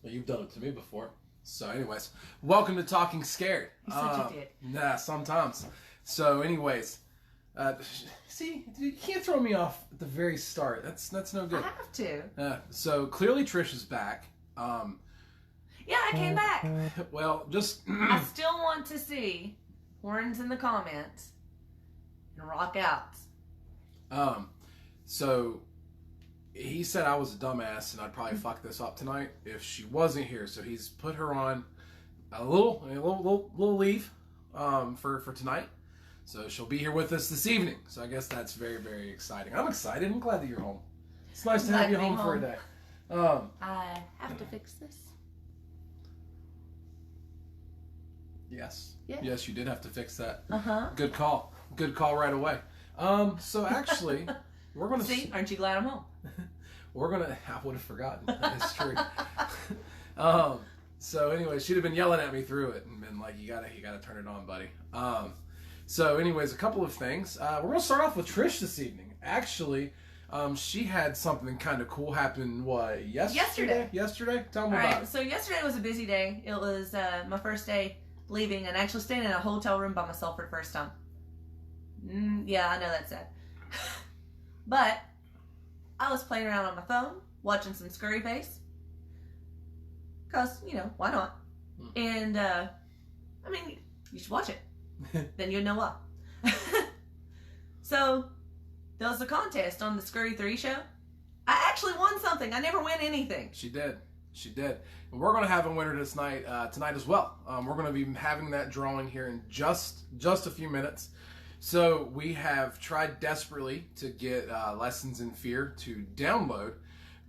Well, you've done it to me before. So, anyways, welcome to Talking Scared. You said you did. Nah, sometimes. So, anyways, see, you can't throw me off at the very start. That's no good. I have to. So clearly Trish is back. Yeah, I came back. Well, just I still want to see horns in the comments and rock outs. So he said I was a dumbass and I'd probably fuck this up tonight if she wasn't here. So he's put her on a little leave for tonight. So she'll be here with us this evening. So I guess that's very, very exciting. I'm excited. I'm glad that you're home. It's nice to have you home for a day. I have to fix this. Yes. Yeah. Yes, you did have to fix that. Uh-huh. Good call. Good call right away. So actually, we're going to... See? Aren't you glad I'm home? We're going to... I would have forgotten. That's true. So anyway, she'd have been yelling at me through it and been like, you gotta turn it on, buddy. So anyways, a couple of things. We're going to start off with Trish this evening. Actually, she had something kind of cool happen, yesterday? Yesterday? Tell me about it. So yesterday was a busy day. It was my first day leaving and actually staying in a hotel room by myself for the first time. Yeah, I know that's sad. But I was playing around on my phone, watching some Scurry Face. Because, why not? And, I mean, you should watch it. Then you'll know why. So, there was a contest on the Scurry 3 show. I actually won something. I never win anything. She did. And we're going to have a winner tonight as well. We're going to be having that drawing here in just a few minutes. So we have tried desperately to get Lessons in Fear to download.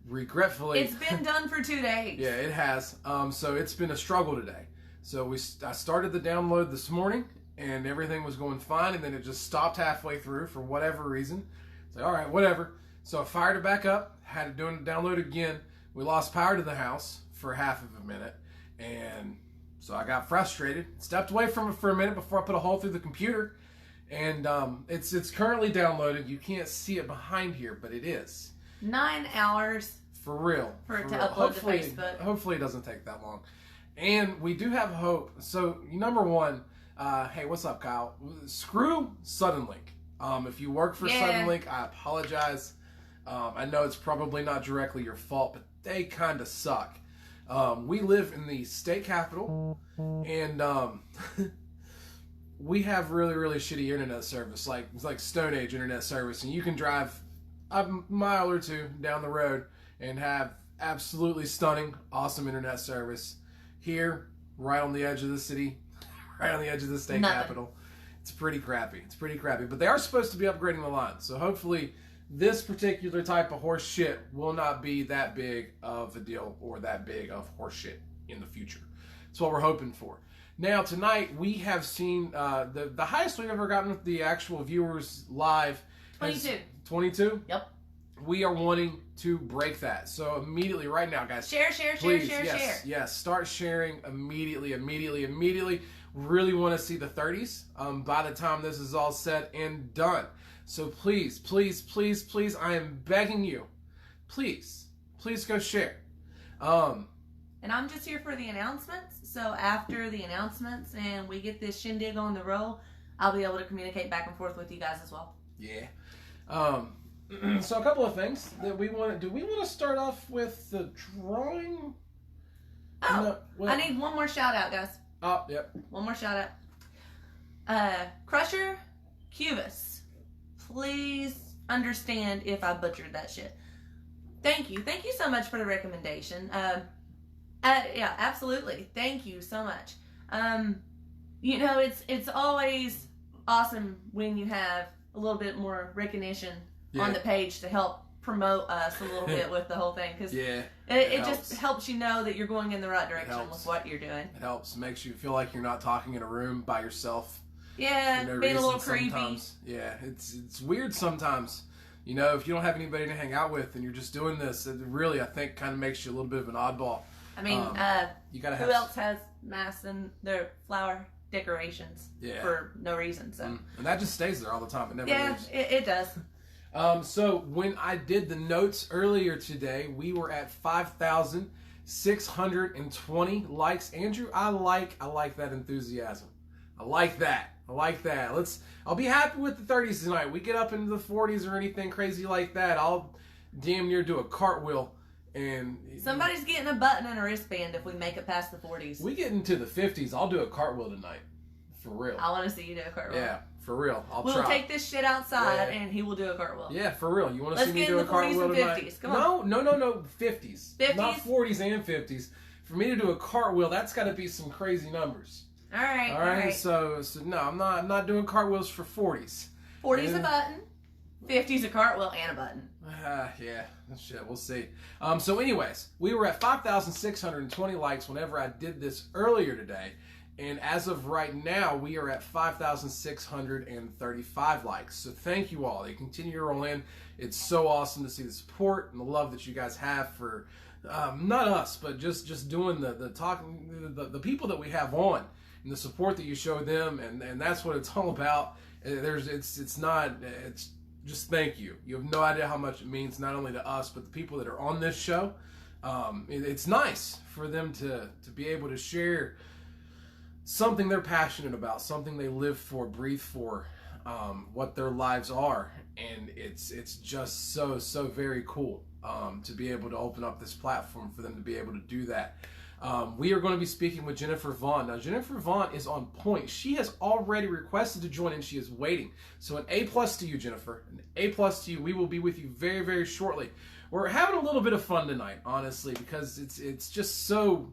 Regretfully, it's been done for 2 days. Yeah, it has. So it's been a struggle today. So I started the download this morning, and everything was going fine, and then it just stopped halfway through for whatever reason. It's like, all right, whatever. So I fired it back up, had it doing the download again. We lost power to the house for half of a minute, and so I got frustrated. Stepped away from it for a minute before I put a hole through the computer, and it's currently downloaded. You can't see it behind here, but it is. 9 hours. For real. For it to upload to Facebook. Hopefully it doesn't take that long. And we do have hope. So, number one, hey, what's up, Kyle? Screw Suddenlink. If you work for Suddenlink, I apologize. I know it's probably not directly your fault, but they kind of suck. We live in the state capital, and we have really, really shitty internet service. It's like Stone Age internet service, and you can drive a mile or two down the road and have absolutely stunning, awesome internet service. Here, right on the edge of the city, right on the edge of the state capital. It's pretty crappy. But they are supposed to be upgrading the line. So hopefully this particular type of horse shit will not be that big of a deal or that big of horse shit in the future. That's what we're hoping for. Now, tonight, we have seen the highest we've ever gotten with the actual viewers live. 22. 22? Yep. We are wanting to break that. So immediately, right now, guys. Share. Yes, start sharing immediately. Really want to see the 30s by the time this is all said and done. So please, I am begging you. Please go share. And I'm just here for the announcements. So after the announcements and we get this shindig on the roll, I'll be able to communicate back and forth with you guys as well. Yeah. So a couple of things that we want to do. We want to start off with the drawing. Oh, I need one more shout out, guys. Oh, yep. One more shout out. Crusher Cubis. Please understand if I butchered that shit. Thank you so much for the recommendation. Yeah, absolutely. Thank you so much. It's always awesome when you have a little bit more recognition on the page to help promote us a little bit with the whole thing, because it just helps you know that you're going in the right direction with what you're doing. It helps. Makes you feel like you're not talking in a room by yourself. Yeah, being a little creepy. Sometimes. Yeah, it's weird sometimes. If you don't have anybody to hang out with and you're just doing this, it really, I think, kind of makes you a little bit of an oddball. I mean, you gotta who else has masks and their flower decorations for no reason? So and that just stays there all the time. It never leaves. It does. So when I did the notes earlier today, we were at 5,000 620 likes. Andrew, I like that enthusiasm. I like that. I'll be happy with the 30s tonight. We get up into the 40s or anything crazy like that, I'll damn near do a cartwheel. And somebody's getting a button and a wristband if we make it past the 40s. We get into the 50s, I'll do a cartwheel tonight. For real. I want to see you do a cartwheel. Yeah, for real. We'll take this shit outside and he will do a cartwheel. Yeah, for real. You want to see me do a cartwheel tonight? 50s. Come on. No. 50s. 50s? Not 40s and 50s. For me to do a cartwheel, that's got to be some crazy numbers. All right. So no, I'm not doing cartwheels for 40s. 40's a button. 50's a cartwheel and a button. Yeah, shit, we'll see. So anyways, we were at 5,620 likes whenever I did this earlier today. And as of right now, we are at 5,635 likes. So thank you all. They continue to roll in. It's so awesome to see the support and the love that you guys have for, not us, but just doing the talking, the people that we have on, and the support that you show them. And that's what it's all about. It's just thank you. You have no idea how much it means, not only to us, but the people that are on this show. It's nice for them to be able to share something they're passionate about, something they live for, breathe for, what their lives are. And it's just so very cool to be able to open up this platform for them to be able to do that. We are going to be speaking with Jennifer Vaughn. Now, Jennifer Vaughn is on point. She has already requested to join and she is waiting. So an A+ to you, Jennifer. An A+ to you. We will be with you very, very shortly. We're having a little bit of fun tonight, honestly, because it's just so...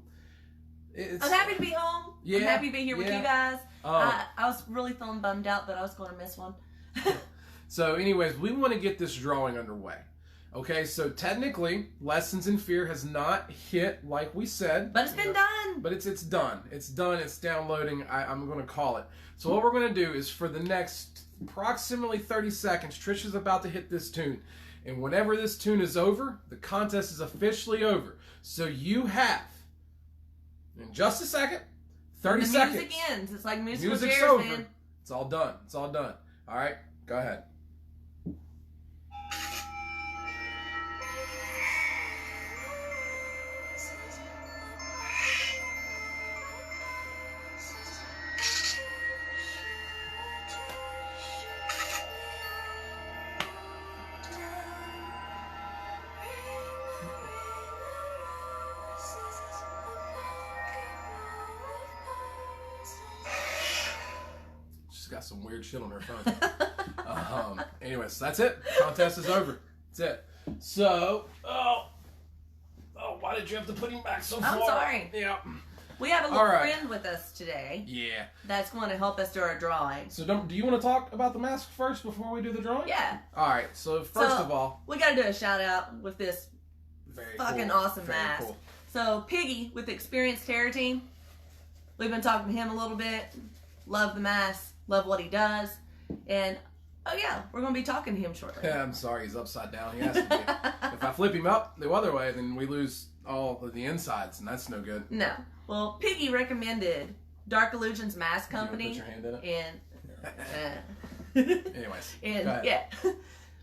I'm happy to be home. Yeah, I'm happy to be here with you guys. Oh. I was really feeling bummed out that I was going to miss one. So anyways, we want to get this drawing underway. Okay, so technically, Lessons in Fear has not hit like we said. But it's been done. But it's done. It's done. It's downloading. I'm going to call it. So what we're going to do is for the next approximately 30 seconds, Trish is about to hit this tune. And whenever this tune is over, the contest is officially over. So you have, in just a second, 30 seconds. The music ends. It's like musical Music's chairs, over. man. It's all done. It's all done. All right, go ahead. She's got some weird shit on her phone. Anyways, that's it. Contest is over. That's it. So, why did you have to put him back so far? I'm sorry. Yeah. We have a little friend with us today. Yeah. That's going to help us do our drawing. So, do you want to talk about the mask first before we do the drawing? Yeah. All right. So, first of all, we got to do a shout out with this fucking awesome Very mask. Cool. So, Piggy with the Experienced Terror Team. We've been talking to him a little bit. Love the mask. Love what he does. And, oh yeah, we're going to be talking to him shortly. Yeah, I'm sorry, he's upside down. He has to be. If I flip him up the other way, then we lose all of the insides, and that's no good. No. Well, Piggy recommended Dark Illusions Mask Company. Did you want to put your hand in it? Anyways, and go ahead. yeah.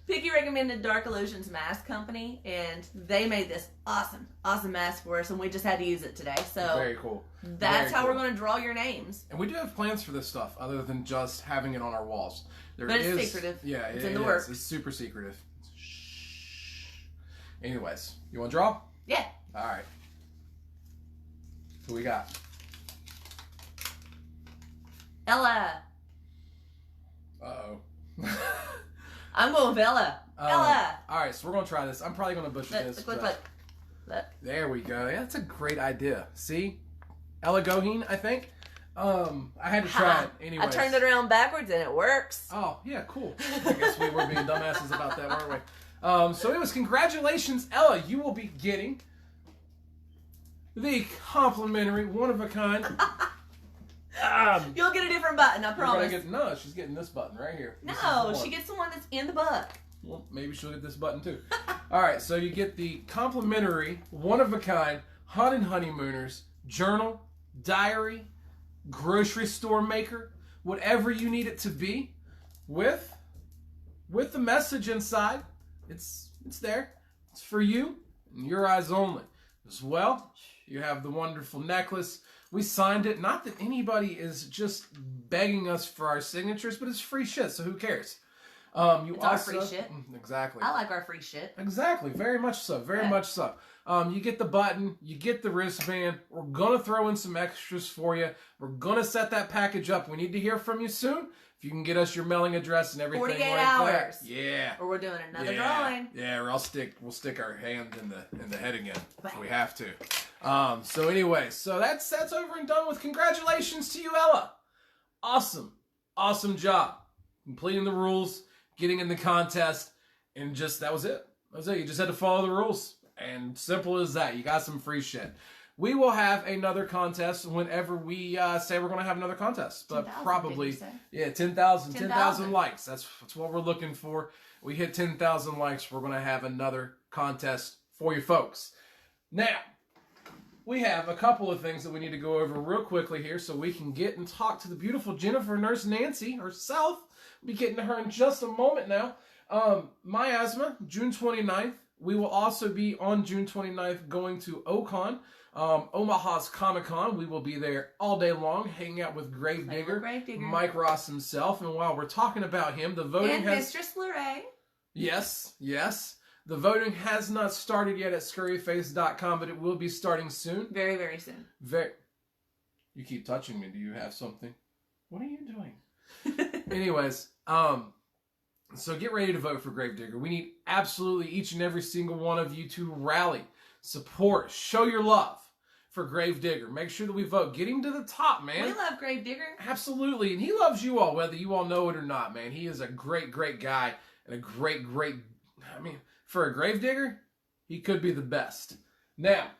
Piggy recommended Dark Illusions Mask Company, and they made this awesome mask for us, and we just had to use it today. So very cool. That's how we're going to draw your names. And we do have plans for this stuff, other than just having it on our walls. But it's secretive. Yeah, it's in the works. It's super secretive. Shh. Anyways, you want to draw? Yeah. All right. Who we got? Ella. Uh-oh. I'm going with Ella. Ella. All right, so we're going to try this. I'm probably going to butcher this. Look. There we go. Yeah, that's a great idea. See? Ella Goheen, I think. I had to try it anyway. I turned it around backwards and it works. Oh, yeah, cool. I guess we were being dumbasses about that, weren't we? So anyways, congratulations, Ella. You will be getting the complimentary, one-of-a-kind... You'll get a different button, I promise. No, she's getting this button right here. No, she gets the one that's in the book. Well, maybe she'll get this button too. Alright, so you get the complimentary, one-of-a-kind Haunted Honeymooners journal, diary, grocery store maker, whatever you need it to be, with the message inside. It's there. It's for you and your eyes only. as well. You have the wonderful necklace. We signed it. Not that anybody is just begging us for our signatures, but it's free shit, so who cares? It's our free shit. Exactly. I like our free shit. Exactly. Very much so. Very much so. You get the button. You get the wristband. We're going to throw in some extras for you. We're going to set that package up. We need to hear from you soon. If you can get us your mailing address and everything 48 like hours. that. Yeah. Or we're doing another drawing. Yeah, or we'll stick our hand in the head again if we have to. So anyway, so that's over and done with. Congratulations to you, Ella. Awesome job. Completing the rules, getting in the contest, and that was it. That was it. You just had to follow the rules. And simple as that. You got some free shit. We will have another contest whenever we say we're going to have another contest. But 10,000, probably, 10,000 likes. That's what we're looking for. We hit 10,000 likes, we're going to have another contest for you folks. Now, we have a couple of things that we need to go over real quickly here so we can get and talk to the beautiful Jennifer Nurse Nancy herself. We'll be getting to her in just a moment now. Miasma, June 29th. We will also be on June 29th going to Ocon, Omaha's Comic-Con. We will be there all day long, hanging out with Gravedigger, Mike Ross himself. And while we're talking about him, the voting has... Mistress Lorraine. Yes. The voting has not started yet at scurryface.com, but it will be starting soon. Very, very soon. You keep touching me. Do you have something? What are you doing? Anyways, so get ready to vote for Gravedigger. We need absolutely each and every single one of you to rally, support, show your love for Gravedigger. Make sure that we vote. Get him to the top, man. We love Gravedigger. Absolutely. And he loves you all, whether you all know it or not, man. He is a great guy and a great, for a Gravedigger, he could be the best. Now,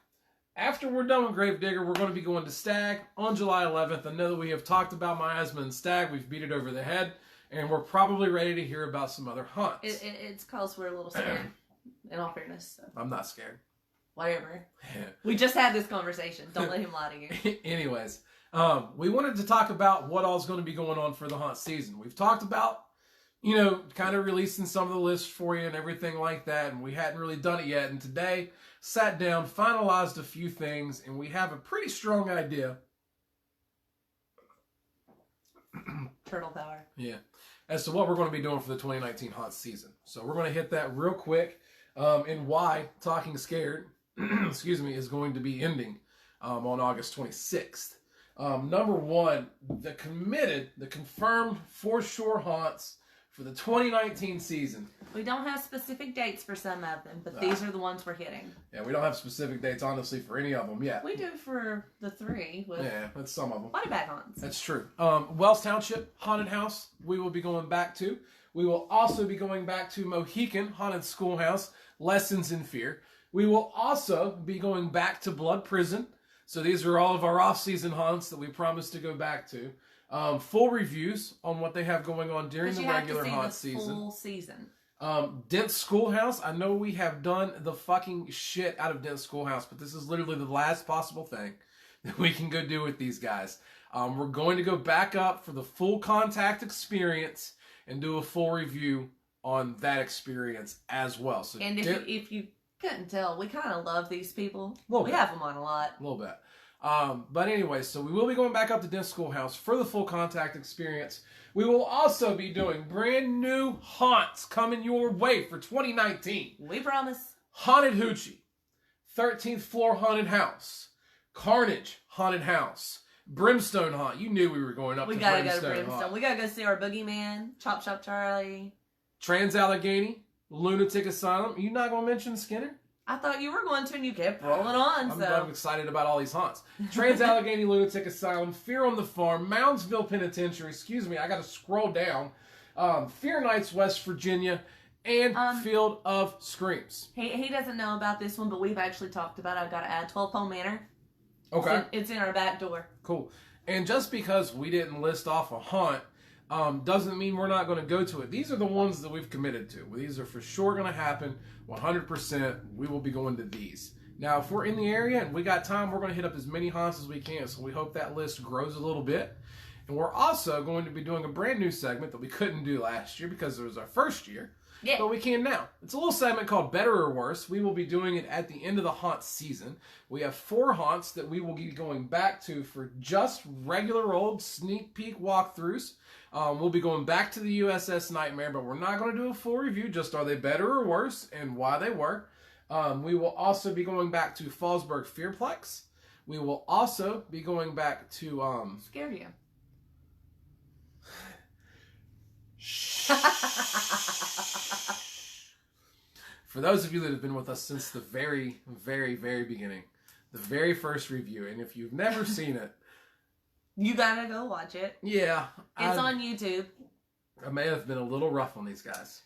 after we're done with Gravedigger, we're going to be going to Stag on July 11th. I know that we have talked about Miasma and Stag. We've beat it over the head. And we're probably ready to hear about some other hunts. It's because we're a little scared, in all fairness. So. I'm not scared. Whatever. We just had this conversation. Don't let him lie to you. Anyways, we wanted to talk about what all's going to be going on for the hunt season. We've talked about, kind of releasing some of the lists for you and everything like that. And we hadn't really done it yet. And today, sat down, finalized a few things, and we have a pretty strong idea. Turtle power. Yeah. As to what we're going to be doing for the 2019 hunt season. So we're going to hit that real quick. And why Talking Scared, is going to be ending on August 26th. Number one, the confirmed for sure hunts for the 2019 season. We don't have specific dates for some of them, but these are the ones we're hitting. Yeah, we don't have specific dates, honestly, for any of them yet. We do for the three. Yeah, that's some of them. Whiteback hunts. That's true. Wells Township Haunted House, we will be going back to. We will also be going back to Mohican Haunted Schoolhouse, Lessons in Fear. We will also be going back to Blood Prison. So these are all of our off-season hunts that we promised to go back to. Full reviews on what they have going on during the regular hunt season. Full season. Dent Schoolhouse. I know we have done the fucking shit out of Dent Schoolhouse, but this is literally the last possible thing that we can go do with these guys. We're going to go back up for the full contact experience and do a full review on that experience as well. So, and if you couldn't tell, we kind of love these people. We have them on a lot. A little bit. But anyway, so we will be going back up to Dent Schoolhouse for the full contact experience. We will also be doing brand new haunts coming your way for 2019. We promise. Haunted Hoochie, 13th Floor Haunted House, Carnage Haunted House, Brimstone Haunt. You knew we were going up to Brimstone Haunt. We gotta go to Brimstone. Haunt. We gotta go see our boogeyman, Chop Chop Charlie. Trans-Allegheny, Lunatic Asylum. Are you not gonna mention Skinner? I thought you were going to, and you kept rolling on. I'm excited about all these haunts. Trans-Allegheny Lunatic Asylum, Fear on the Farm, Moundsville Penitentiary, I gotta scroll down, Fear Nights West Virginia, and Field of Screams. He doesn't know about this one, but we've actually talked about it. I've got to add 12 Pole Manor. Okay. It's in our back door. Cool. And just because we didn't list off a haunt, doesn't mean we're not going to go to it. These are the ones that we've committed to. These are for sure going to happen. 100%. We will be going to these. Now, if we're in the area and we got time, we're going to hit up as many haunts as we can. So we hope that list grows a little bit. And we're also going to be doing a brand new segment that we couldn't do last year because it was our first year. Yeah. but we can now. It's a little segment called Better or Worse. We will be doing it at the end of the haunt season. We have 4 haunts that we will be going back to for just regular old sneak peek walkthroughs. We'll be going back to the USS Nightmare, but we're not going to do a full review. Just are they better or worse and why they were. We will also be going back to Fallsburg Fearplex. We will also be going back to... Scared you. For those of you that have been with us since the very, very, very beginning, the very first review, and if you've never seen it, you gotta go watch it. Yeah. It's on YouTube. I may have been a little rough on these guys.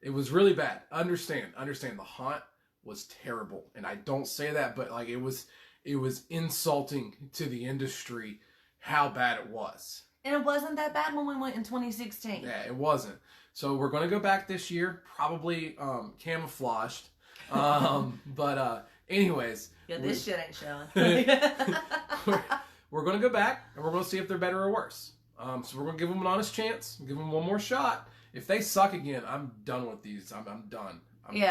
It was really bad. Understand. The haunt was terrible. And I don't say that, but like it was insulting to the industry how bad it was. And it wasn't that bad when we went in 2016. Yeah, it wasn't. So we're going to go back this year, probably camouflaged. But anyways. Yeah, this shit ain't showing. We're going to go back, and we're going to see if they're better or worse. So we're going to give them an honest chance, give them one more shot. If they suck again, I'm done with these. I'm done. You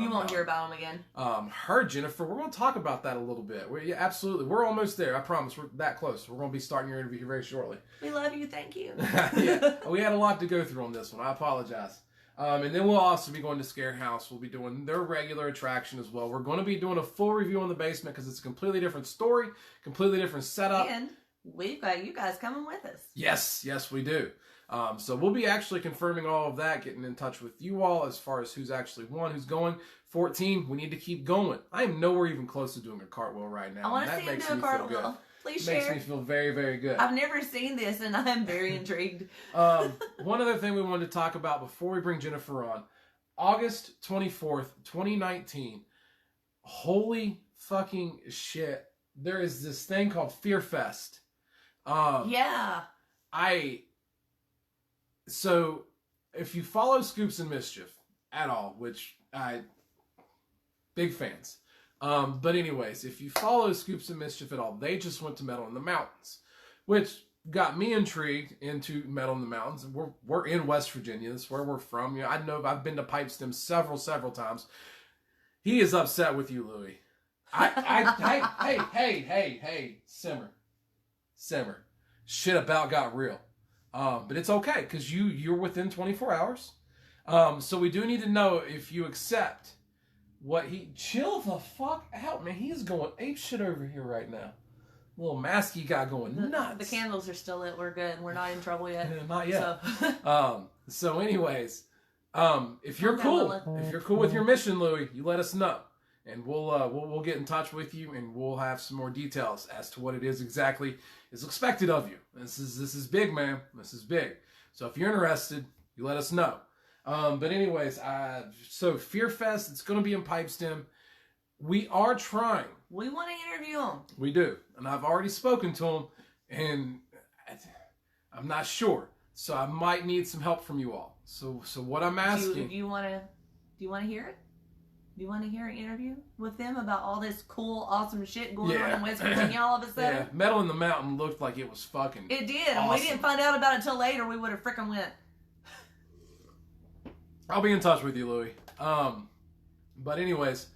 won't hear about them again. Her, Jennifer, we're going to talk about that a little bit. Yeah, absolutely. We're almost there. I promise. We're that close. We're going to be starting your interview here very shortly. We love you. Thank you. Yeah, we had a lot to go through on this one. I apologize. And then we'll also be going to Scare House. We'll be doing their regular attraction as well. We're going to be doing a full review on the basement because it's a completely different story, completely different setup. And we've got you guys coming with us. Yes, we do. So we'll be actually confirming all of that, getting in touch with you all as far as who's actually won, who's going. 14, we need to keep going. I am nowhere even close to doing a cartwheel right now. I want to see him do a cartwheel. Please share. Makes me feel very, very good. I've never seen this, and I'm very intrigued. One other thing we wanted to talk about before we bring Jennifer on. August 24th, 2019. Holy fucking shit. There is this thing called Fear Fest. Yeah. So, if you follow Scoops and Mischief at all, which big fans. But anyways, if you follow Scoops and Mischief at all, they just went to Metal in the Mountains, which got me intrigued into Metal in the Mountains. We're in West Virginia. That's where we're from. You know, I know I've been to Pipestem several times. He is upset with you, Louie. Hey, simmer. Shit about got real. But it's okay, because you're within 24 hours. So we do need to know if you accept what he... Chill the fuck out, man. He's going ape shit over here right now. Little masky guy going nuts. The candles are still lit. We're good. We're not in trouble yet. Not yet. So, so anyways, if you're cool with your mission, Louie, you let us know. And we'll get in touch with you, and we'll have some more details as to what it is exactly is expected of you. This is big, man. This is big. So if you're interested, you let us know. But anyways, so Fear Fest, it's going to be in Pipestem. We are trying. We want to interview him. We do, and I've already spoken to him, and I'm not sure. So I might need some help from you all. So what I'm asking. Do you want to hear it? Do you want to hear an interview with them about all this cool, awesome shit going on in West Virginia all of a sudden? Yeah, Metal in the Mountain looked like it was fucking It did, awesome. And we didn't find out about it till later. We would have frickin' went. I'll be in touch with you, Louie. But anyways,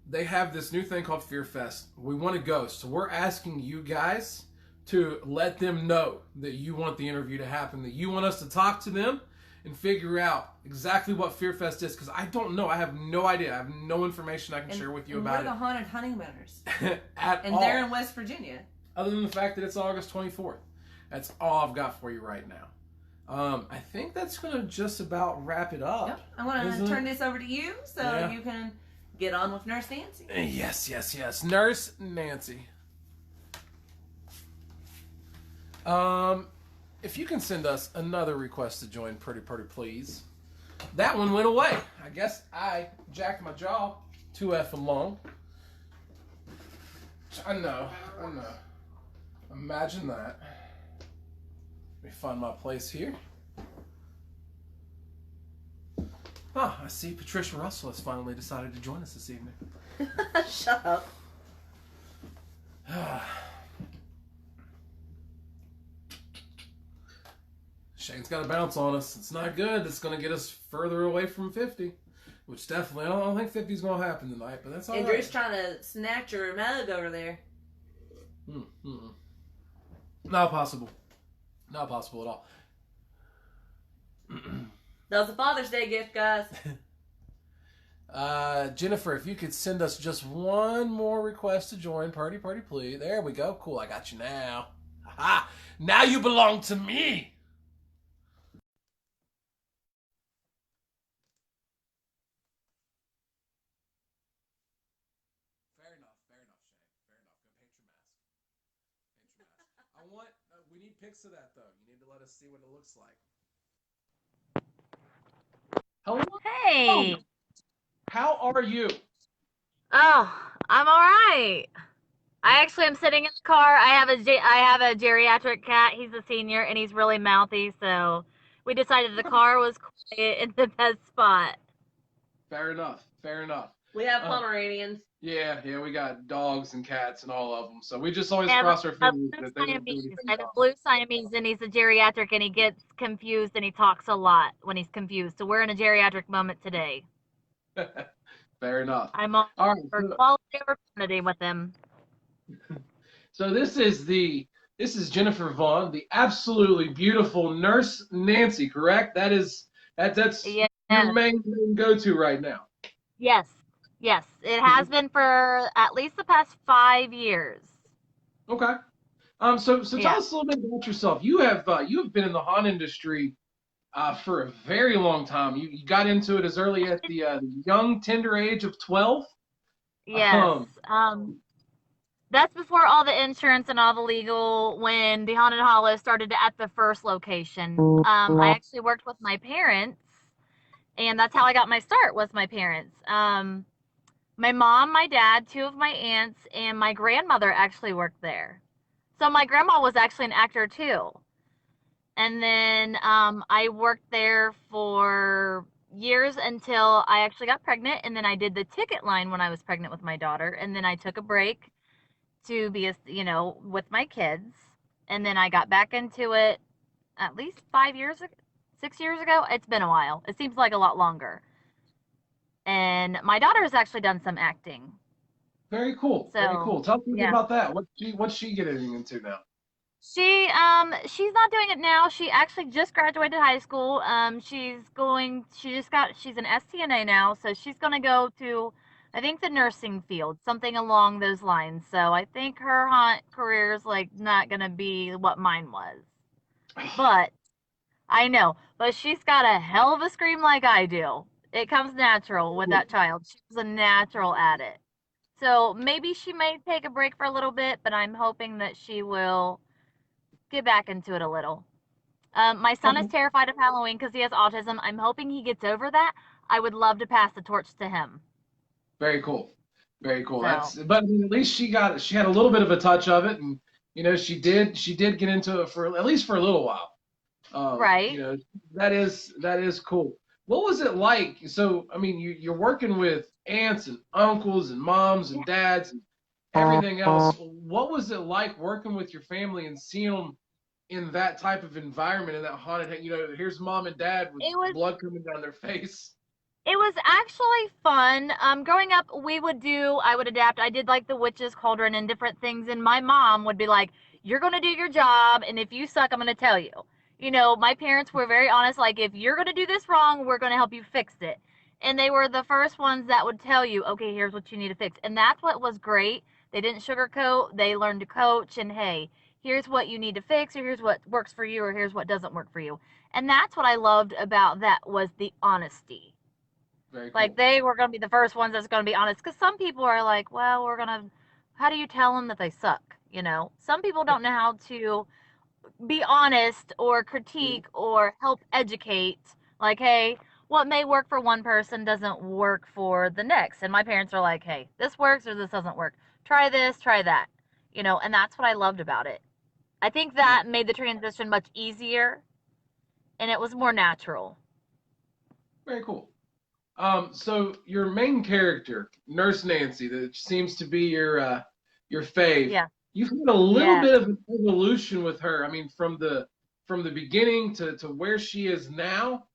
they have this new thing called Fear Fest. We want to go, so we're asking you guys to let them know that you want the interview to happen, that you want us to talk to them and figure out exactly what Fear Fest is, because I don't know. I have no idea. I have no information I can share with you about it. We're the haunted honeymooners. And they're in West Virginia. Other than the fact that it's August 24th. That's all I've got for you right now. I think that's going to just about wrap it up. Yep. I want to turn this over to you so you can get on with Nurse Nancy. Yes. Nurse Nancy. If you can send us another request to join, pretty please. That one went away. I guess I jacked my jaw too effing long. I know. Imagine that. Let me find my place here. Ah, I see Patricia Russell has finally decided to join us this evening. Shut up. Shane's got to bounce on us. It's not good. It's going to get us further away from 50, which definitely, I don't think 50 is going to happen tonight, but that's all And right. Drew's trying to snatch your mug over there. Not possible. Not possible at all. That was a Father's Day gift, guys. Jennifer, if you could send us just one more request to join, party, please. There we go. Cool, I got you now. Ha! Now you belong to me. Fair enough, Shane. Fair enough. Go paint your mask. Paint your mask. We need pics of that though. You need to let us see what it looks like. Hello. Hey. How are you? Oh, I'm all right. I actually am sitting in the car. I have a geriatric cat. He's a senior and he's really mouthy, so we decided the car was quiet in the best spot. Fair enough. Fair enough. We have Pomeranians. Yeah, we got dogs and cats and all of them. So we just always I have cross our a fingers blue that they don't do Siamese. anything I have a wrong. blue Siamese and he's a geriatric and he gets confused and he talks a lot when he's confused. So we're in a geriatric moment today. Fair enough. I'm all All right. for quality over quantity with him. So this is Jennifer Vaughn, the absolutely beautiful nurse Nancy, correct? That's Yes. your main go-to right now. Yes. Yes. It has been for at least the past 5 years. Okay. So Yeah. tell us a little bit about yourself. You have been in the haunt industry for a very long time. You got into it as early at the young tender age of 12. Yes. That's before all the insurance and all the legal when the Haunted Hollow started at the first location. I actually worked with my parents, and that's how I got my start was my parents. My mom, my dad, two of my aunts, and my grandmother actually worked there. So my grandma was actually an actor too. And then I worked there for years until I actually got pregnant, and then I did the ticket line when I was pregnant with my daughter, and then I took a break to be with my kids, and then I got back into it at least 5 years ago, 6 years ago. It's been a while. It seems like a lot longer. And my daughter has actually done some acting. Very cool. So, Very cool. Tell me yeah. about that. What's she getting into now? She's not doing it now. She actually just graduated high school. She's an STNA now, so she's going to go to, I think, the nursing field, something along those lines. So I think her haunt career is like not going to be what mine was. But I know, but she's got a hell of a scream like I do. It comes natural with that child. She's a natural at it. So maybe she may take a break for a little bit, but I'm hoping that she will get back into it a little. My son is terrified of Halloween because he has autism. I'm hoping he gets over that. I would love to pass the torch to him. Very cool. Very cool. So. But I mean, at least she had a little bit of a touch of it, and she did get into it for at least for a little while. Right. That is cool. What was it like? So I mean, you're working with aunts and uncles and moms and dads and everything else. What was it like working with your family and seeing them in that type of environment, in that haunted? Here's mom and dad with blood coming down their face. It was actually fun. Growing up, I would adapt. I did like the witch's cauldron and different things, and my mom would be like, "You're gonna do your job, and if you suck, I'm gonna tell you." My parents were very honest. Like, if you're gonna do this wrong, we're gonna help you fix it. And they were the first ones that would tell you, "Okay, here's what you need to fix." And that's what was great. They didn't sugarcoat. They learned to coach, and hey, here's what you need to fix, or here's what works for you, or here's what doesn't work for you. And that's what I loved about that was the honesty. Very cool. Like, they were going to be the first ones that's going to be honest. Because some people are like, well, how do you tell them that they suck? Some people don't know how to be honest or critique or help educate. Like, hey, what may work for one person doesn't work for the next. And my parents are like, hey, this works or this doesn't work. Try this, try that. And that's what I loved about it. I think that made the transition much easier and it was more natural. Very cool. So your main character, Nurse Nancy, that seems to be your fave. Yeah. You've had a little bit of an evolution with her. I mean, from the from the beginning to where she is now,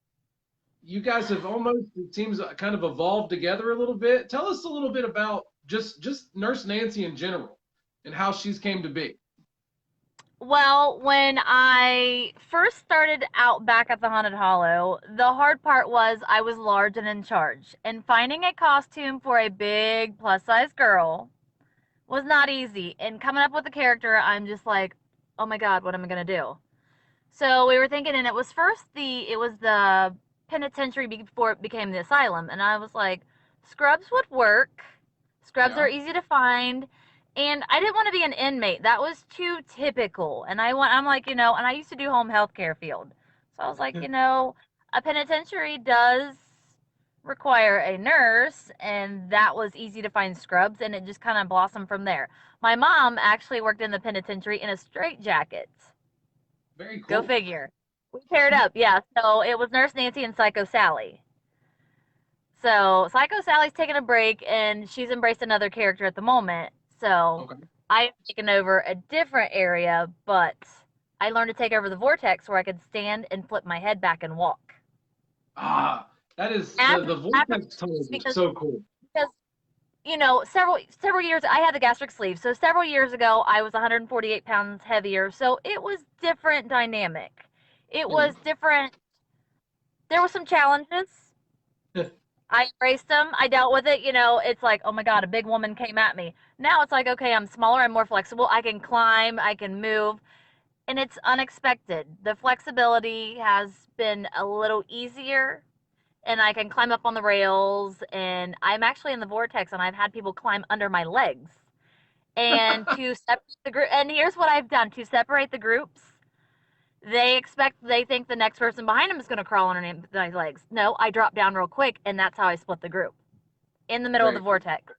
you guys have almost, it seems, kind of evolved together a little bit. Tell us a little bit about just Nurse Nancy in general and how she's came to be. Well, when I first started out back at the Haunted Hollow, the hard part was I was large and in charge, and finding a costume for a big plus size girl was not easy. And coming up with a character, I'm just like, oh my God, what am I gonna do? So we were thinking, and it was the penitentiary before it became the asylum, and I was like, scrubs would work. Scrubs Yeah. are easy to find, and I didn't want to be an inmate. That was too typical, and I'm like, and I used to do home health care field, so I was like, a penitentiary does require a nurse, and that was easy to find scrubs, and it just kind of blossomed from there. My mom actually worked in the penitentiary in a straitjacket. Very Go cool. figure. We paired up, yeah. So it was Nurse Nancy and Psycho Sally. So Psycho Sally's taking a break and she's embraced another character at the moment. So Okay. I've taken over a different area, but I learned to take over the vortex where I could stand and flip my head back and walk. Ah, that is After, the after vortex tunnels are because so cool. because several years I had the gastric sleeve. So several years ago I was 148 pounds heavier. So it was different dynamic. It Yeah. was different. There were some challenges. I embraced them. I dealt with it. It's like, oh my God, a big woman came at me. Now it's like, okay, I'm smaller. I'm more flexible. I can climb. I can move. And it's unexpected. The flexibility has been a little easier. And I can climb up on the rails. And I'm actually in the vortex. And I've had people climb under my legs. And to separate the group. And here's what I've done to separate the groups. They think the next person behind them is going to crawl underneath my legs. No, I drop down real quick, and that's how I split the group in the middle of the Very cool. vortex.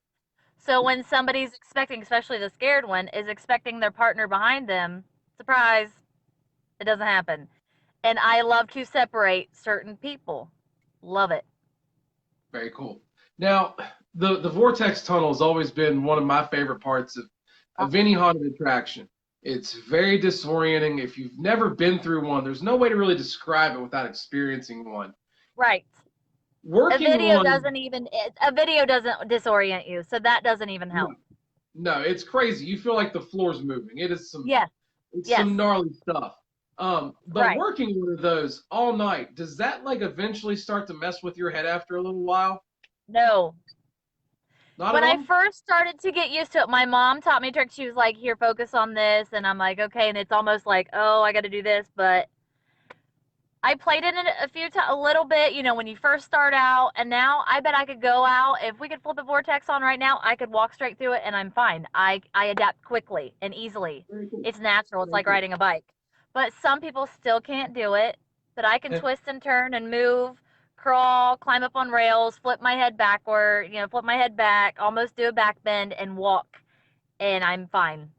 So when somebody's expecting, especially the scared one, is expecting their partner behind them, surprise, it doesn't happen. And I love to separate certain people. Love it. Very cool. Now, the vortex tunnel has always been one of my favorite parts of any haunted attraction. It's very disorienting. If you've never been through one, there's no way to really describe it without experiencing one. Right. Working on A video doesn't disorient you, so that doesn't even no, help. no, it's crazy. You feel like the floor's moving. It is Yes. it's Yes. some gnarly stuff. But Right. working one of those all night, does that like eventually start to mess with your head after a little while? No. Not at When I all? first started to get used to it, my mom taught me tricks. She was like, "Here, focus on this," and I'm like, "Okay." And it's almost like, "Oh, I got to do this." But I played it a few times, a little bit, when you first start out, and now I bet I could go out. If we could flip the vortex on right now, I could walk straight through it, and I'm fine. I adapt quickly and easily. Very cool. It's natural. It's Very like cool. riding a bike. But some people still can't do it. But I can twist and turn and move, crawl, climb up on rails, flip my head backward, flip my head back, almost do a back bend, and walk, and I'm fine.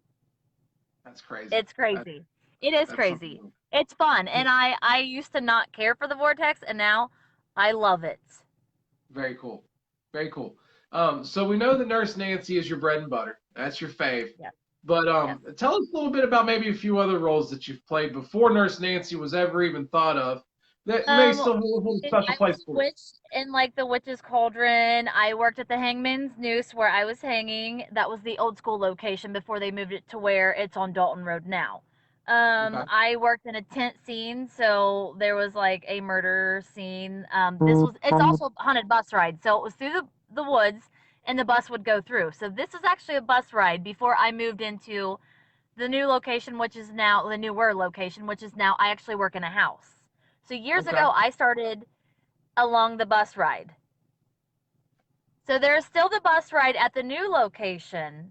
That's crazy. It's crazy. It is That's something crazy. else. It's fun, and I used to not care for the vortex, and now I love it. Very cool. Very cool. So we know that Nurse Nancy is your bread and butter. That's your fave. Yes, But yes. tell us a little bit about maybe a few other roles that you've played before Nurse Nancy was ever even thought of that may Um, still hold a special I was place for you. witch in like the witch's cauldron. I worked at the Hangman's Noose where I was hanging. That was the old school location before they moved it to where it's on Dalton Road now. Okay. I worked in a tent scene, so there was like a murder scene. It's also a haunted bus ride, so it was through the woods, and the bus would go through. So this is actually a bus ride before I moved into the new location, which is now the newer location, which is now I actually work in a house. So years Okay. ago, I started along the bus ride. So there's still the bus ride at the new location.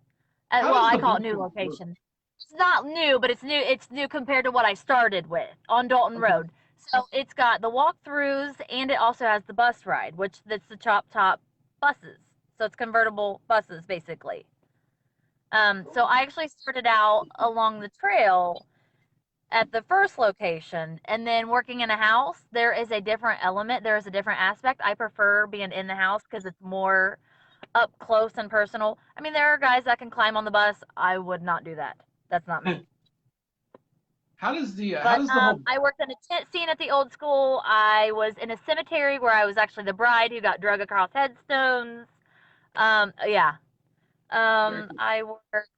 How Well, does I the call bus it new route work? location. It's not new, but it's new. It's new compared to what I started with on Dalton Okay. Road. So it's got the walkthroughs, and it also has the bus ride, which that's the chop top buses. So it's convertible buses basically. So I actually started out along the trail at the first location, and then working in a house, there is a different element. There is a different aspect. I prefer being in the house because it's more up close and personal. I mean, there are guys that can climb on the bus. I would not do that. That's not me. how But does the whole I worked in a tent scene at the old school. I was in a cemetery where I was actually the bride who got drug across headstones. Yeah. very cool. I worked,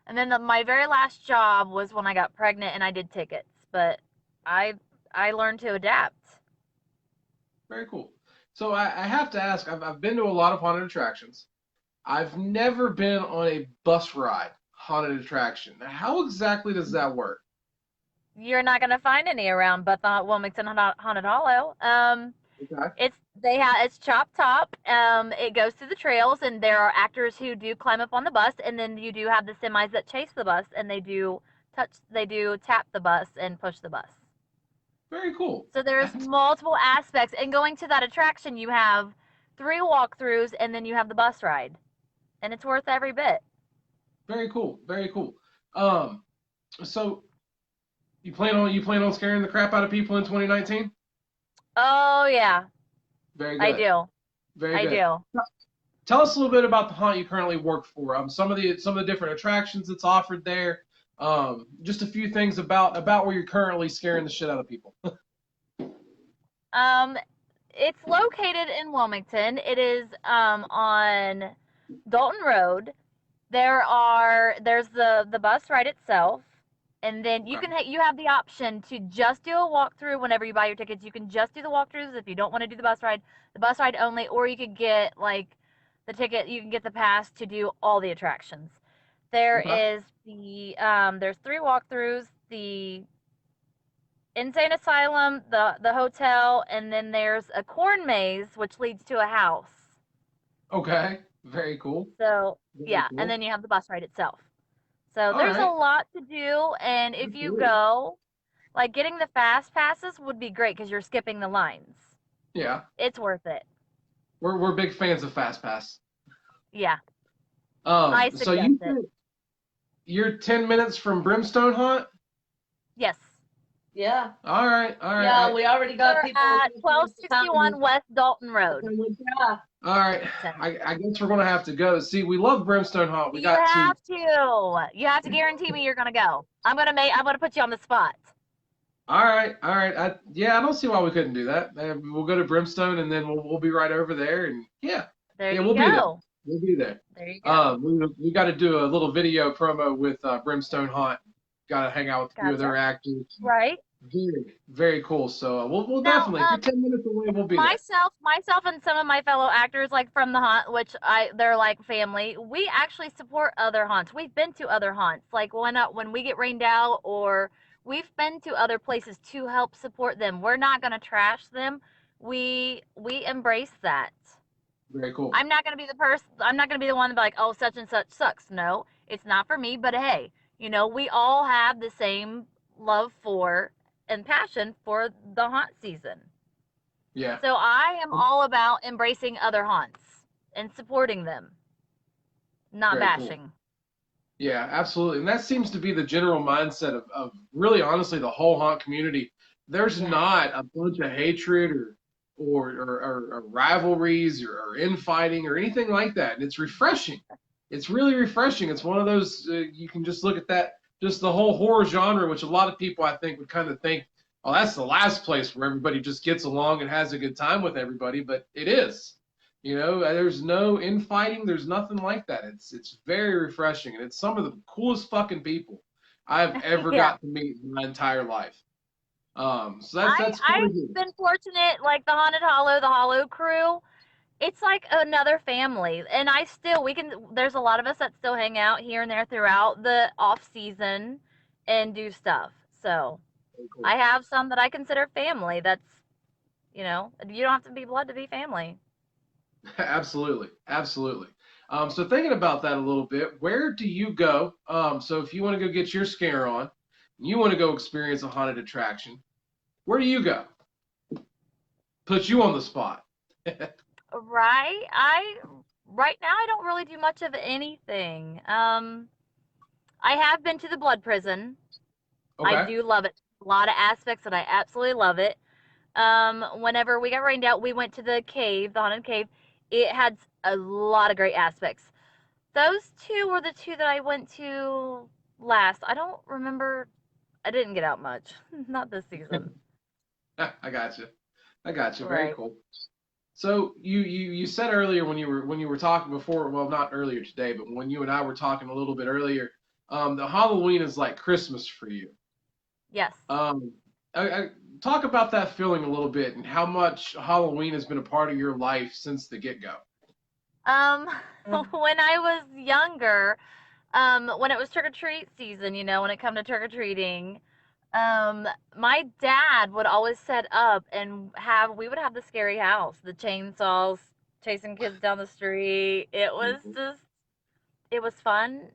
and then my very last job was when I got pregnant and I did tickets. But I I learned to adapt. Very cool. So I have to ask, I've been to a lot of haunted attractions. I've never been on a bus ride haunted attraction. Now, how exactly does that work? You're not gonna find any around but the Wilmington Haunted Hollow. Okay. It's Chop Top. It goes through the trails, and there are actors who do climb up on the bus, and then you do have the semis that chase the bus, and they do tap the bus and push the bus. Very cool. So there's multiple aspects, and going to that attraction, you have 3 walkthroughs, and then you have the bus ride, and it's worth every bit. Very cool. Very cool. Um, so you plan on scaring the crap out of people in 2019? Oh yeah, Very I good. do. Very I good. do. Tell us a little bit about the haunt you currently work for. Some of the different attractions that's offered there. Just a few things about where you're currently scaring the shit out of people. Um, it's located in Wilmington. It is on Dalton Road. There's the bus ride itself, and then Okay. you have the option to just do a walkthrough whenever you buy your tickets. You can just do the walkthroughs if you don't want to do the bus ride only, or you could get like the ticket. You can get the pass to do all the attractions. Okay. There's 3 walkthroughs: the insane asylum, the hotel, and then there's a corn maze which leads to a house. Okay. Very cool. So Very yeah, and cool. then you have the bus ride itself. So All there's a right. lot to do, and if you Absolutely. go, like getting the fast passes would be great because you're skipping the lines. Yeah. It's worth it. We're big fans of Fast Pass. Yeah, I So suggest you it. said you're 10 minutes from Brimstone Haunt? Yes. Yeah. All right. All right. Yeah, we already got We're people at looking forward to coming. 1261 West Dalton Road. Yeah. All right. So I guess we're gonna have to go. See, we love Brimstone Haunt. We you got to. have to. You have to guarantee me you're gonna go. I'm gonna put you on the spot. All right. All right. Yeah, I don't see why we couldn't do that. We'll go to Brimstone and then we'll be right over there. And yeah, There yeah, you we'll be there. go. We'll be there. There you go. We got to do a little video promo with Brimstone Haunt. Got to hang out with a few of their Gotcha. actors. Right. Very, very cool. So we'll Now, definitely, if you're 10 minutes away, we'll be there. myself and some of my fellow actors, like from the haunt, they're like family. We actually support other haunts. We've been to other haunts, like when we get rained out, or we've been to other places to help support them. We're not gonna trash them. We embrace that. Very cool. I'm not gonna be the person. I'm not gonna be the one to be like, oh, such and such sucks. No, it's not for me. But hey, we all have the same love for and passion for the haunt season. Yeah. So I am all about embracing other haunts and supporting them, not Very cool. bashing. Yeah, absolutely. And that seems to be the general mindset of really honestly the whole haunt community. There's Yes. not a bunch of hatred or rivalries or infighting or anything like that. And it's refreshing. It's really refreshing. It's one of those you can just look at that, just the whole horror genre, which a lot of people I think would kind of think, oh, that's the last place where everybody just gets along and has a good time with everybody, but it is. There's no infighting. There's nothing like that. It's very refreshing, and it's some of the coolest fucking people I've ever Yeah. got to meet in my entire life. So that's cool to I've been fortunate, like the Haunted Hollow, the Hollow crew. It's like another family, and there's a lot of us that still hang out here and there throughout the off season and do stuff. So hear. Cool. I have some that I consider family. You don't have to be blood to be family. Absolutely, absolutely. So thinking about that a little bit, where do you go? So if you want to go get your scare on, you want to go experience a haunted attraction, where do you go? Put you on the spot. Right? Right now I don't really do much of anything. I have been to the blood prison. I Okay. do love it. A lot of aspects that I absolutely love it. Whenever we got rained out, we went to the cave, the haunted cave. It had a lot of great aspects. Those two were the two that I went to last. I don't remember. I didn't get out much. Not this season. I got you. I got you. Very Right. cool. So you said earlier when you were talking before, well, not earlier today, but when you and I were talking a little bit earlier, the Halloween is like Christmas for you. Yes. Um, I talk about that feeling a little bit and how much Halloween has been a part of your life since the get-go. Um, when I was younger, when it was trick or treat season, when it come to trick or treating, my dad would always set up and we would have the scary house, the chainsaws chasing kids down the street. It was fun.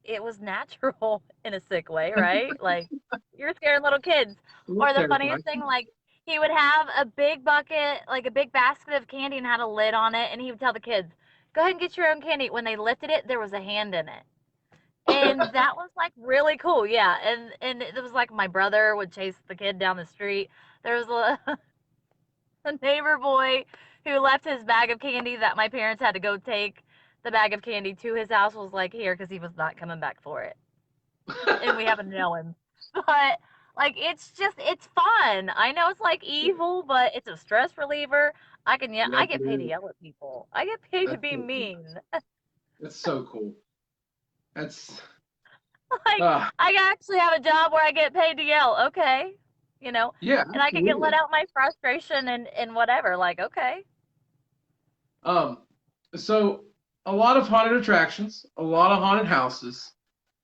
It was natural in a sick way, right? Like you're scaring little kids. It's Or the terrifying. funniest thing, like he would have a big bucket, like a big basket of candy and had a lid on it, and he would tell the kids, "Go ahead and get your own candy." When they lifted it, there was a hand in it. And that was like really cool, yeah. And it was like my brother would chase the kid down the street. There was a neighbor boy who left his bag of candy that my parents had to go take the bag of candy to his house, was like here because he was not coming back for it, and we happen to know him. But like it's fun. I know it's like evil, but it's a stress reliever. Yes, I it get paid to is. yell at people. I get paid to That's be so cool. mean. That's so cool. That's Like uh I actually have a job where I get paid to yell. Okay, yeah, and I can get let absolutely. out my frustration and whatever. Like okay, Um, so a lot of haunted attractions, a lot of haunted houses.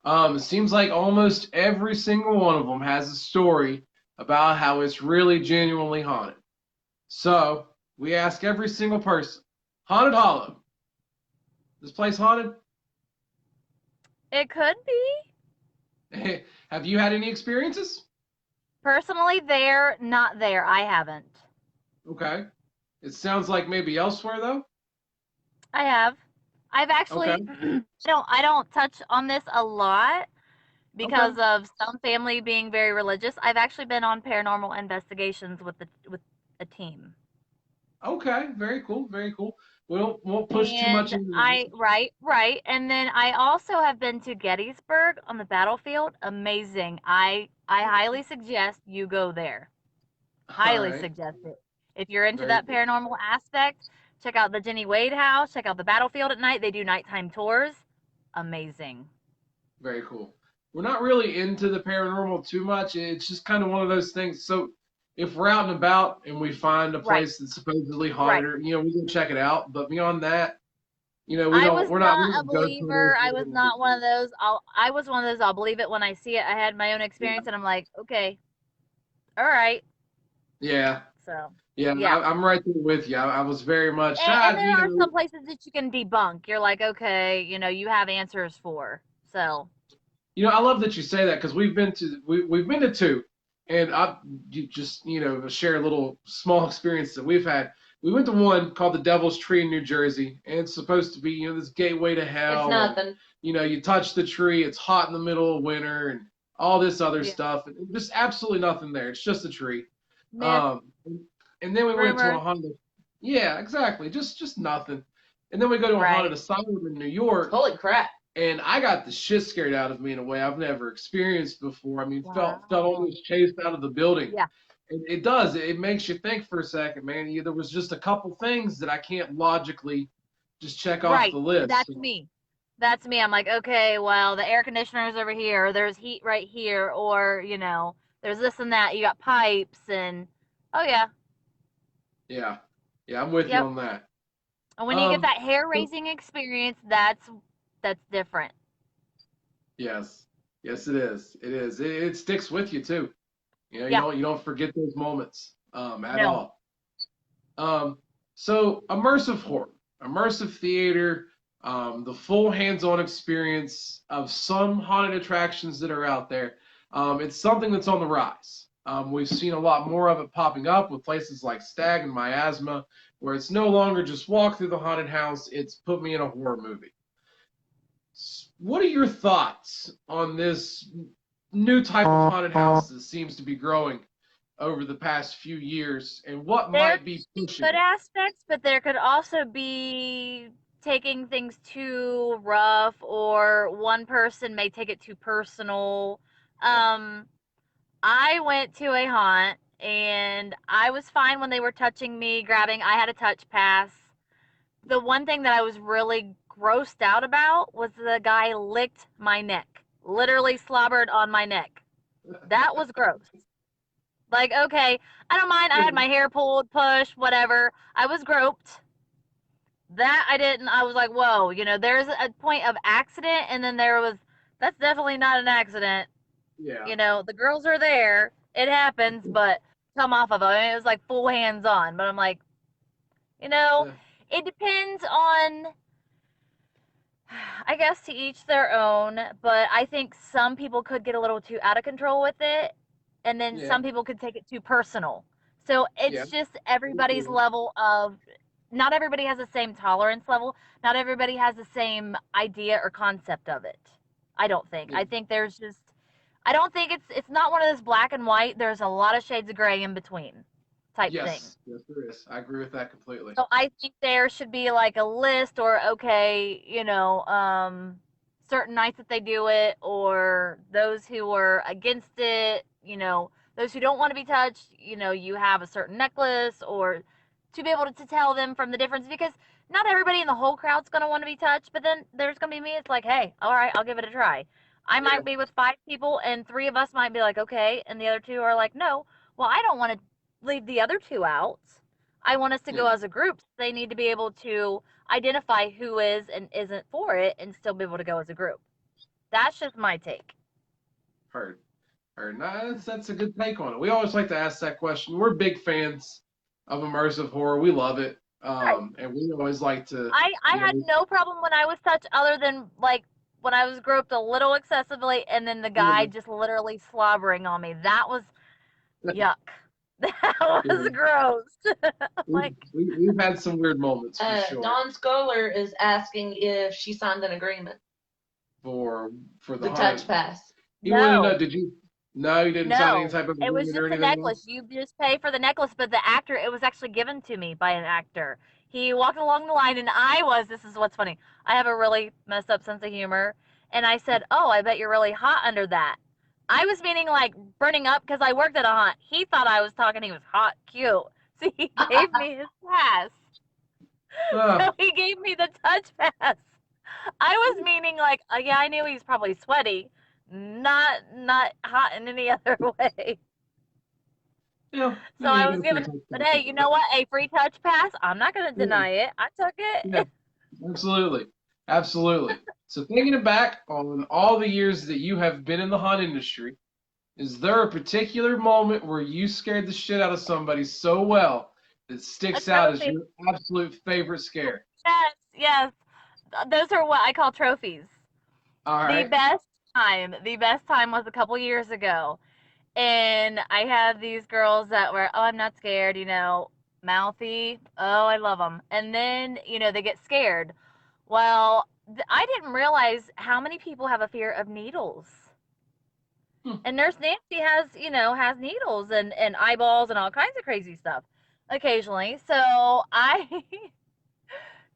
It seems like almost every single one of them has a story about how it's really genuinely haunted. So we ask every single person, Haunted Hollow, this place haunted? it could be. Have you had any experiences? Personally, there, not there. I haven't. Okay. It sounds like maybe elsewhere though. I have. I've Okay. actually I don't touch on this a lot Okay. because of some family being very religious. I've actually been on paranormal investigations with a team. Okay. Very cool. Very cool. We won't push too much And into that. right. And then I also have been to Gettysburg on the battlefield. Amazing. I highly suggest you go there. All Highly right. suggest it. If you're into Very that cool. paranormal aspect, check out the Jenny Wade house, check out the battlefield at night. They do nighttime tours. Amazing. Very cool. We're not really into the paranormal too much. It's just kind of one of those things. So if we're out and about and we find a Right. place that's supposedly haunted, Right. or we can check it out. But beyond that, I was we not a don't go to believer. I was not one of those. I was one of those. I'll believe it when I see it. I had my own Yeah, experience, and I'm like, okay, all right. yeah, So, yeah. yeah. I'm right there with you. I was very much, And there are some places that you can debunk. You're like, okay, you have answers for. So, I love that you say that because we've been to two, and I just share a little small experience that we've had. We went to one called the Devil's Tree in New Jersey, and it's supposed to be this gateway to It's hell, and nothing. you touch the tree, it's hot in the middle of winter, and all this other yeah. stuff, and just absolutely nothing there. It's just a tree. Myth, Um, and then we went to a rumor, haunted, yeah, exactly, just nothing. And then we go to a haunted right? asylum in New York, Holy crap. and I got the shit scared out of me in a way I've never experienced before. I mean, felt Wow. almost chased out of the building. Yeah. And it does. It makes you think for a second, man. There was just a couple things that I can't logically just check off the Right. list. That's me. That's me. I'm like, okay, well, the air conditioner is over here, or there's heat right here, or, there's this and that. You got pipes and oh yeah. Yeah, yeah, I'm with you Yep. on that. And when you get Um, that hair raising experience, that's different. yes, yes, it is. It is. It sticks with you too. Yeah. You don't forget those moments at No. all. Um, so immersive horror, immersive theater, the full hands-on experience of some haunted attractions that are out there. It's something that's on the rise. We've seen a lot more of it popping up with places like Stag and Miasma, where it's no longer just walk through the haunted house, it's put me in a horror movie. What are your thoughts on this new type of haunted house that seems to be growing over the past few years, and what There might be could be pushing good it? aspects, but there could also be taking things too rough, or one person may take it too personal. Um, I went to a haunt and I was fine when they were touching me, grabbing. I had a touch pass. The one thing that I was really grossed out about was the guy licked my neck, literally slobbered on my neck. That was gross. Like, okay, I don't mind. I had my hair pulled, pushed, whatever. I was groped. That I didn't. I was like, whoa, there's a point of accident, and then there was, that's definitely not an accident. Yeah. The girls are there. It happens, but come off of it. I mean, it was like full hands on. But I'm like, you know, Yeah. it depends on, I guess, to each their own. But I think some people could get a little too out of control with it, and then Yeah. some people could take it too personal. So Yeah. it's just everybody's level of, not everybody has the same tolerance level. Not everybody has the same idea or concept of it. I don't think. Yeah. I think there's just, I don't think it's not one of those black and white. There's a lot of shades of gray in between type thing. Yes. Yes, there is. I agree with that completely. So I think there should be like a list, or okay, certain nights that they do it, or those who are against it, those who don't want to be touched, you have a certain necklace, or to be able to tell them from the difference, because not everybody in the whole crowd's going to want to be touched, but then there's going to be me. It's like, hey, all right, I'll give it a try. I Yeah. might be with 5 people and 3 of us might be like, okay, and the other 2 are like, no, well, I don't want to leave the other 2 out. I want us to go Yeah. as a group. They need to be able to identify who is and isn't for it and still be able to go as a group. That's just my take. Heard. Heard. No, that's a good take on it. We always like to ask that question. We're big fans of immersive horror. We love it. Right. And we always like to, I had no problem when I was touched, other than like when I was groped a little excessively and then the guy just literally slobbering on me. That was yuck. That was gross. Like, we've had some weird moments for sure. Dawn Scholar is asking if she signed an agreement For the touch pass. You want to no. know? Did you? No, you didn't sign any type of It was agreement just or a anything. necklace. You just pay for the necklace, but the actor, it was actually given to me by an actor. He walked along the line, and this is what's funny. I have a really messed up sense of humor. And I said, oh, I bet you're really hot under that. I was meaning like burning up because I worked at a haunt. He thought I was talking, he was hot, cute. So he gave me his pass. So he gave me the touch pass. I was meaning like, yeah, I knew he's probably sweaty. Not hot in any other way. Yeah. So I was given, but hey, you know what? A free touch pass. I'm not going to deny it. I took it. Yeah, absolutely. Absolutely. So thinking back on all the years that you have been in the haunt industry, is there a particular moment where you scared the shit out of somebody so well that sticks out as your absolute favorite scare? Yes. Those are what I call trophies. All right. The best time was a couple years ago. And I had these girls that were, oh, I'm not scared, mouthy. Oh, I love them. And then, they get scared. Well, I didn't realize how many people have a fear of needles. And Nurse Nancy has needles and eyeballs and all kinds of crazy stuff occasionally. So I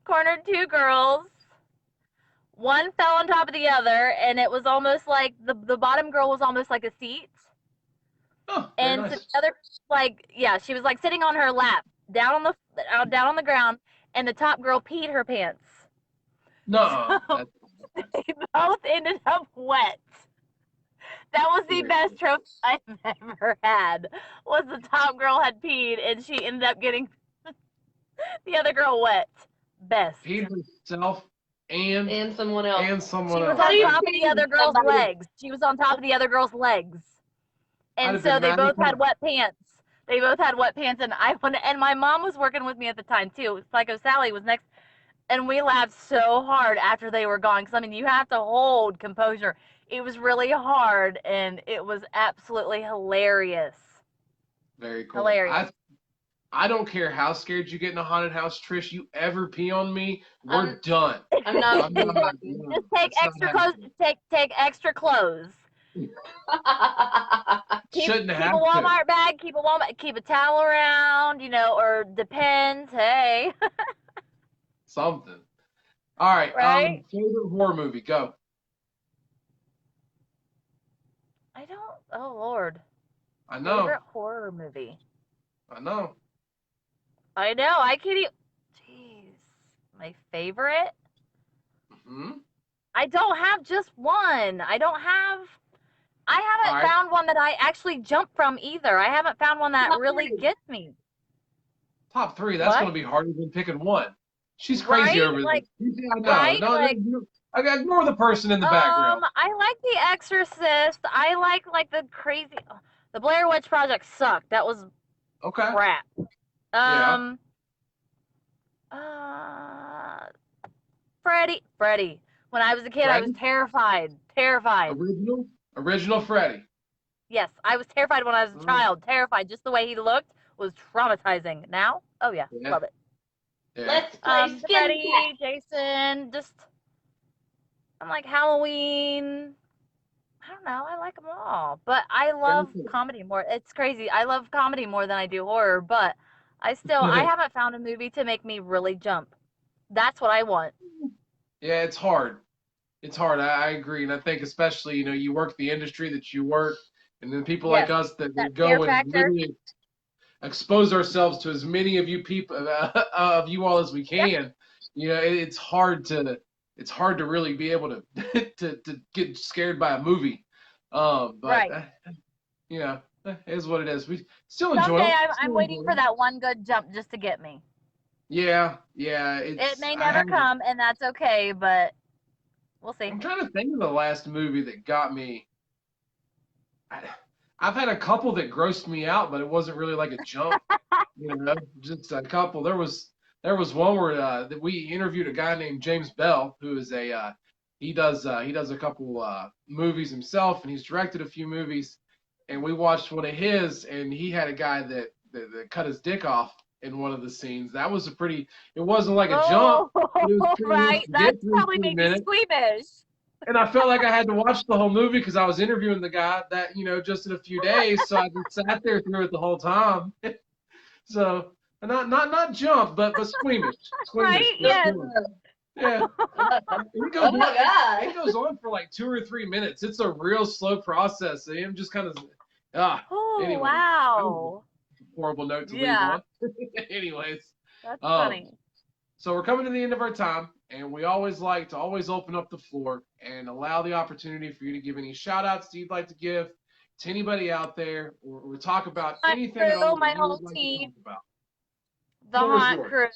cornered 2 girls. One fell on top of the other, and it was almost like the bottom girl was almost like a seat. Oh, and nice. so the other, she was like sitting on her lap, down on the ground, and the top girl peed her pants. No. So they both ended up wet. That was the best trophy I've ever had. Was the top girl had peed, and she ended up getting the other girl wet. Best. Peed herself and someone else. And someone else. She was on top of the other girl's legs. She was on top of the other girl's legs. And so they both had wet pants. And my mom was working with me at the time too. Psycho Sally was next, and we laughed so hard after they were gone. Because you have to hold composure. It was really hard, and it was absolutely hilarious. Very cool. Hilarious. I don't care how scared you get in a haunted house, Trish. You ever pee on me, we're done. I'm not. Just take extra clothes. Take extra clothes. Shouldn't have keep a Walmart bag. Keep a towel around. Or depends. Hey. Something. All right. Right? Favorite horror movie? Go. I don't. Oh Lord. I know. Favorite horror movie. I know. I know. I can't even. Jeez. My favorite. Hmm. I don't have just one. I don't have. I All haven't right. found one that I actually jump from either. I haven't found one that Top really three. gets me. Top three. That's What? going to be harder than picking one. She's crazy Right? over there. Like, Yeah, I know. right? No, no, Like, I got ignore the person in the background. I like The Exorcist. I like the crazy. The Blair Witch Project sucked. That was Okay. crap. Yeah. Um. Uh. Freddy. When I was a kid, I was Freddy. terrified. Terrified. Original Freddy. Yes, I was terrified when I was a Mm, child. Terrified. Just the way he looked was traumatizing. Now, oh yeah, yeah. love it. Yeah. Let's play skin tag. Freddy, Jason, just I'm like Halloween. I don't know. I like them all, but I Very love cool. comedy more. It's crazy. I love comedy more than I do horror, but I haven't found a movie to make me really jump. That's what I want. Yeah, it's hard. It's hard. I agree, and I think especially you work the industry that you work, and then people like Yes, us that that fear go and factor. literally expose ourselves to as many of you people of you all as we Yep. can. It's hard to really be able to to get scared by a movie. But Right. it is what it is. We still enjoy Someday them. I'm Still waiting enjoy for them. that one good jump just to get me. Yeah, It it's may I never have. come, and that's okay, but we'll see. I'm trying to think of the last movie that got me. I, I've had a couple that grossed me out, but it wasn't really like a jump. Just a couple. There was one where that we interviewed a guy named James Bell, who is a he does a couple movies himself, and he's directed a few movies. And we watched one of his, and he had a guy that cut his dick off in one of the scenes. That was a pretty. It wasn't like a jump, Oh, but it was pretty enough right. to That's get through probably for a made me minute. squeamish. And I felt like I had to watch the whole movie because I was interviewing the guy that just in a few days, so I just sat there through it the whole time. So not jump, but squeamish Right? for Yes. sure. Yeah, it goes Oh my on. It god. goes on for like 2 or 3 minutes. It's a real slow process. And I'm just kind of Oh, Anyway, that was wow. a horrible note to leave Yeah, on. Anyways, that's um, funny. so we're coming to the end of our time, and we always like to always open up the floor and allow the opportunity for you to give any shout outs that you'd like to give to anybody out there, or talk about My anything at crew, all that my you whole would like to team, talk about. the Floor is Haunt yours. crew,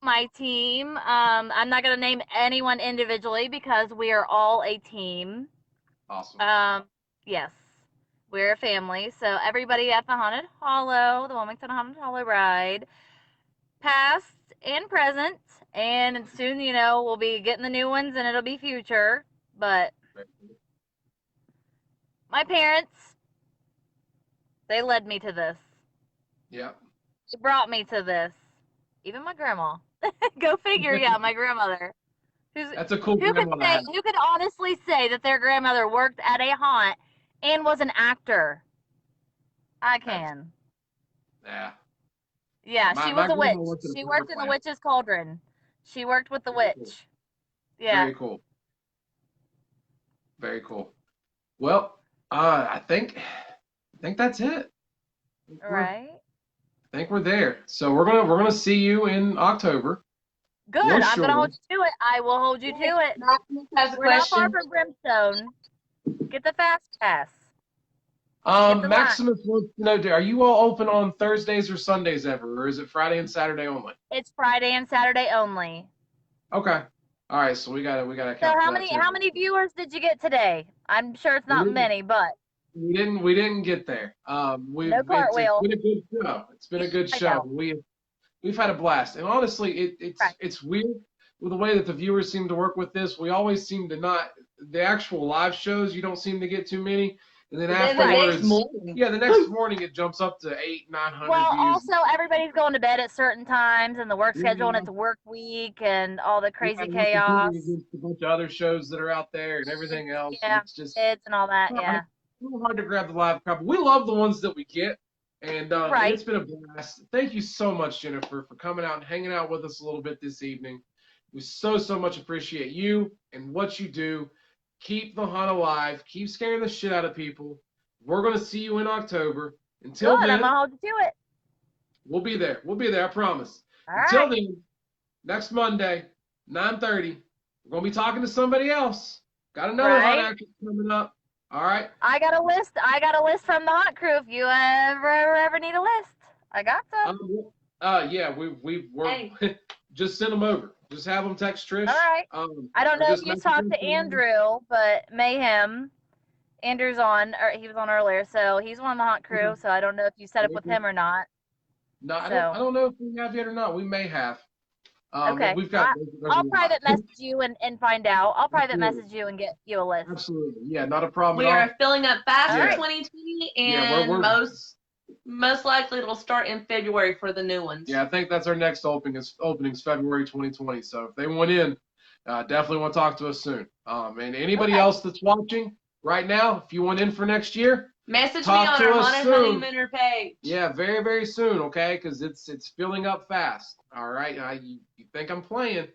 my team. I'm not gonna name anyone individually because we are all a team. Awesome. Yes, we're a family. So everybody at the Haunted Hollow, the Wilmington Haunted Hollow ride, past and present, and soon, we'll be getting the new ones, and it'll be future. But my parents, they led me to this. Yeah. They brought me to this. Even my grandma. Go figure. Yeah, my grandmother. That's a cool Who could grandma to say? have. Who could honestly say that their grandmother worked at a haunt and was an actor? I That's, can. yeah. Yeah, My she was my a grandma witch. worked at a She power worked in the plant. witch's cauldron. She worked with the Very cool. witch. Yeah. Very cool. Very cool. Well, I think that's it. I think we're Right. I think we're there. So we're gonna see you in October Good. for I'm gonna sure. hold you to it. I will hold you to Wait, it. Maximus has a We're not far question. from Brimstone. Get the fast pass. Get the line. Maximus wants to know, are you all open on Thursdays or Sundays ever, or is it Friday and Saturday only? It's Friday and Saturday only. Okay. All right, so we gotta So account for how that many too. how many viewers did you get today? I'm sure it's We not didn't many, but we didn't get there. no It's cartwheel. been a good show. It's been a good I show. know. We've had a blast, and honestly, Right. it's weird with the way that the viewers seem to work with this. We always seem to not the actual live shows. You don't seem to get too many, and then But then the next afterwards, morning. yeah, the next morning it jumps up to 800-900 Well, views. also everybody's going to bed at certain times and the work schedule and Yeah, it's work week and all the yeah, crazy and we're competing chaos. against a bunch of other shows that are out there and everything else, and Yeah, it's just kids and all that. hard, Yeah. a little hard to grab the live crowd. But we love the ones that we get, and Right. it's been a blast. Thank you so much, Jennifer, for coming out and hanging out with us a little bit this evening. We so much appreciate you and what you do. Keep the hunt alive. Keep scaring the shit out of people. we're going to see you in October. Until Good. I'm then, gonna hold you to it. we'll be there. We'll be there. I promise. All Until right. then, next Monday, 9:30, we're going to be talking to somebody else. Got another hot Right. actress coming up. All right. I got a list. I got a list from the hot crew. If you ever need a list, I got some. Yeah, we're Hey. just send them over. Just have them text Trish. All right. I don't Or know if just you message talked them. to Andrew, but Mayhem. Andrew's on, or he was on earlier, so he's one of the hot crew. So I don't know if you set up with him or not. No, I So don't know if we have yet or not. We may have. But okay, we've got. There's a I'll lot. private message you and find out. I'll private Absolutely. message you and get you a list. Absolutely. Yeah, not a problem We at all. are filling up fast All for right. 2020, Yeah, and we're most likely it'll start in February for the new ones. Yeah, I think that's our next opening's February 2020. So if they want in, definitely want to talk to us soon. And anybody Okay. else that's watching right now, if you want in for next year, Message me talk on to our us Haunted soon. Honeymooner page. Yeah, very, very soon, okay? Because it's filling up fast. All right, you think I'm playing?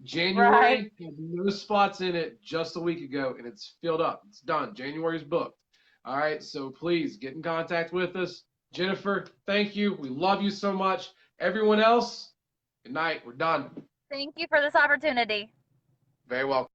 January had no spots in it just a week ago, and it's filled up. It's done. January's booked. All right, so please get in contact with us. Jennifer, thank you. We love you so much. Everyone else, good night. We're done. Thank you for this opportunity. Very welcome.